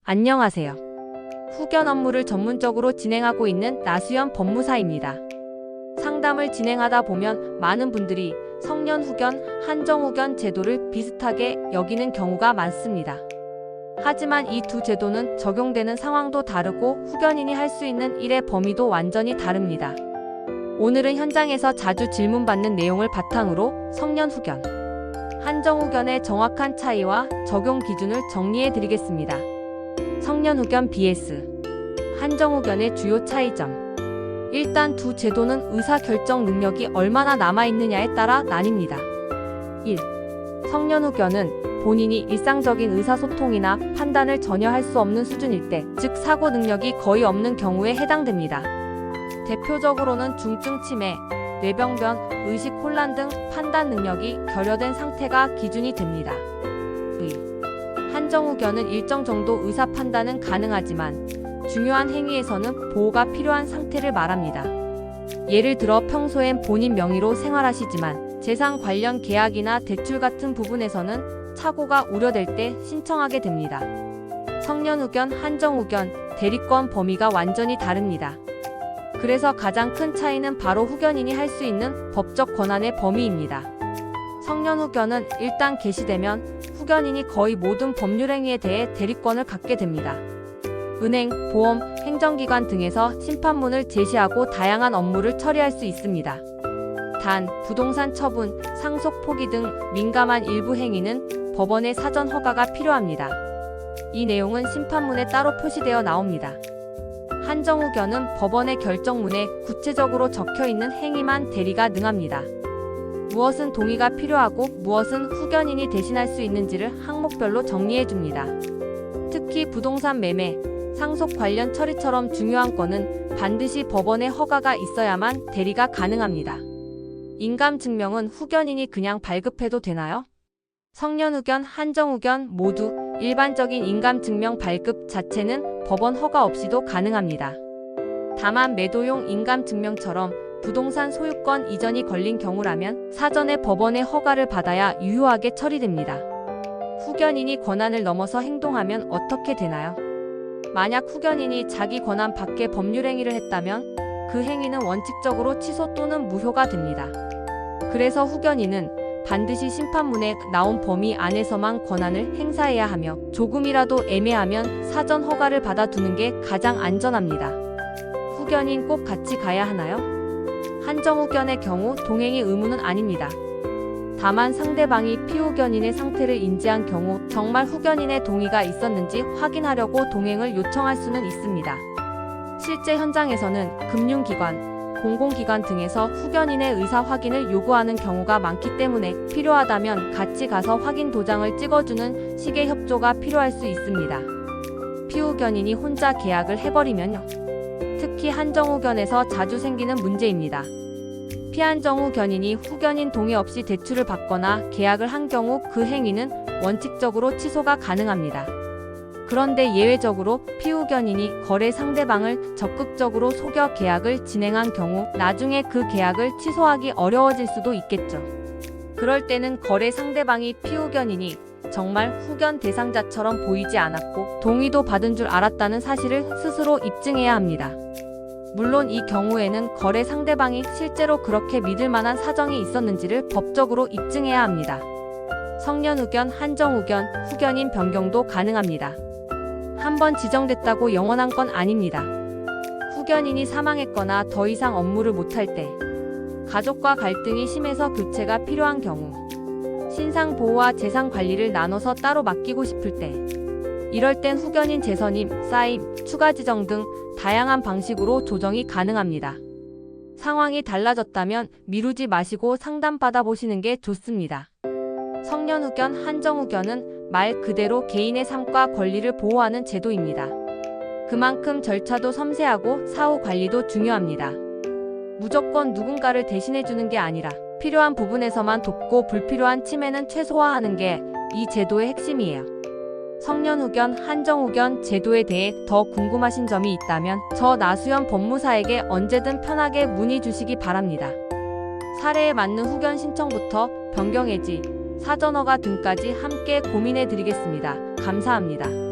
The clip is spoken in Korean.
안녕하세요. 후견 업무를 전문적으로 진행하고 있는 나수연 법무사입니다. 상담을 진행하다 보면 많은 분들이 성년 후견, 한정 후견 제도를 비슷하게 여기는 경우가 많습니다. 하지만 이 두 제도는 적용되는 상황도 다르고 후견인이 할 수 있는 일의 범위도 완전히 다릅니다. 오늘은 현장에서 자주 질문받는 내용을 바탕으로 성년 후견, 한정 후견의 정확한 차이와 적용 기준을 정리해 드리겠습니다. 성년 후견 vs 한정 후견의 주요 차이점. 일단 두 제도는 의사 결정 능력이 얼마나 남아있느냐에 따라 나뉩니다. 1. 성년 후견은 본인이 일상적인 의사소통이나 판단을 전혀 할 수 없는 수준일 때, 즉 사고 능력이 거의 없는 경우에 해당됩니다. 대표적으로는 중증 치매, 뇌병변, 의식 혼란 등 판단 능력이 결여된 상태가 기준이 됩니다. 2. 한정 후견은 일정 정도 의사 판단은 가능하지만 중요한 행위에서는 보호가 필요한 상태를 말합니다. 예를 들어 평소엔 본인 명의로 생활하시지만 재산 관련 계약이나 대출 같은 부분에서는 착오가 우려될 때 신청하게 됩니다. 성년 후견, 한정 후견, 대리권 범위가 완전히 다릅니다. 그래서 가장 큰 차이는 바로 후견인이 할 수 있는 법적 권한의 범위입니다. 성년 후견은 일단 개시되면 후견인이 거의 모든 법률 행위에 대해 대리권을 갖게 됩니다. 은행, 보험, 행정기관 등에서 심판문을 제시하고 다양한 업무를 처리할 수 있습니다. 단, 부동산 처분, 상속 포기 등 민감한 일부 행위는 법원의 사전 허가가 필요합니다. 이 내용은 심판문에 따로 표시되어 나옵니다. 한정 후견은 법원의 결정문에 구체적으로 적혀있는 행위만 대리가 능합니다. 무엇은 동의가 필요하고 무엇은 후견인이 대신할 수 있는지를 항목별로 정리해줍니다. 특히 부동산 매매, 상속 관련 처리처럼 중요한 건은 반드시 법원의 허가가 있어야만 대리가 가능합니다. 인감증명은 후견인이 그냥 발급해도 되나요? 성년 후견, 한정 후견 모두 일반적인 인감증명 발급 자체는 법원 허가 없이도 가능합니다. 다만 매도용 인감증명처럼 부동산 소유권 이전이 걸린 경우라면 사전에 법원의 허가를 받아야 유효하게 처리됩니다. 후견인이 권한을 넘어서 행동하면 어떻게 되나요? 만약 후견인이 자기 권한 밖의 법률 행위를 했다면 그 행위는 원칙적으로 취소 또는 무효가 됩니다. 그래서 후견인은 반드시 심판문에 나온 범위 안에서만 권한을 행사해야 하며 조금이라도 애매하면 사전 허가를 받아두는 게 가장 안전합니다. 후견인 꼭 같이 가야 하나요? 한정 후견의 경우 동행이 의무는 아닙니다. 다만 상대방이 피후견인의 상태를 인지한 경우 정말 후견인의 동의가 있었는지 확인하려고 동행을 요청할 수는 있습니다. 실제 현장에서는 금융기관, 공공기관 등에서 후견인의 의사 확인을 요구하는 경우가 많기 때문에 필요하다면 같이 가서 확인 도장을 찍어주는 식의 협조가 필요할 수 있습니다. 피후견인이 혼자 계약을 해버리면요. 특히 한정 후견에서 자주 생기는 문제입니다. 피한정 후견인이 후견인 동의 없이 대출을 받거나 계약을 한 경우 그 행위는 원칙적으로 취소가 가능합니다. 그런데 예외적으로 피후견인이 거래 상대방을 적극적으로 속여 계약을 진행한 경우 나중에 그 계약을 취소하기 어려워질 수도 있겠죠. 그럴 때는 거래 상대방이 피후견인이 정말 후견 대상자처럼 보이지 않았고 동의도 받은 줄 알았다는 사실을 스스로 입증해야 합니다. 물론 이 경우에는 거래 상대방이 실제로 그렇게 믿을 만한 사정이 있었는지를 법적으로 입증해야 합니다. 성년 후견, 한정 후견, 후견인 변경도 가능합니다. 한번 지정됐다고 영원한 건 아닙니다. 후견인이 사망했거나 더 이상 업무를 못할 때, 가족과 갈등이 심해서 교체가 필요한 경우, 신상 보호와 재산 관리를 나눠서 따로 맡기고 싶을 때, 이럴 땐 후견인 재선임, 쌓임, 추가 지정 등 다양한 방식으로 조정이 가능합니다. 상황이 달라졌다면 미루지 마시고 상담받아 보시는 게 좋습니다. 성년 후견, 한정 후견은 말 그대로 개인의 삶과 권리를 보호하는 제도입니다. 그만큼 절차도 섬세하고 사후 관리도 중요합니다. 무조건 누군가를 대신해주는 게 아니라 필요한 부분에서만 돕고 불필요한 침해는 최소화하는 게 이 제도의 핵심이에요. 성년 후견, 한정 후견 제도에 대해 더 궁금하신 점이 있다면 저 나수연 법무사에게 언제든 편하게 문의 주시기 바랍니다. 사례에 맞는 후견 신청부터 변경 해지, 사전허가 등까지 함께 고민해 드리겠습니다. 감사합니다.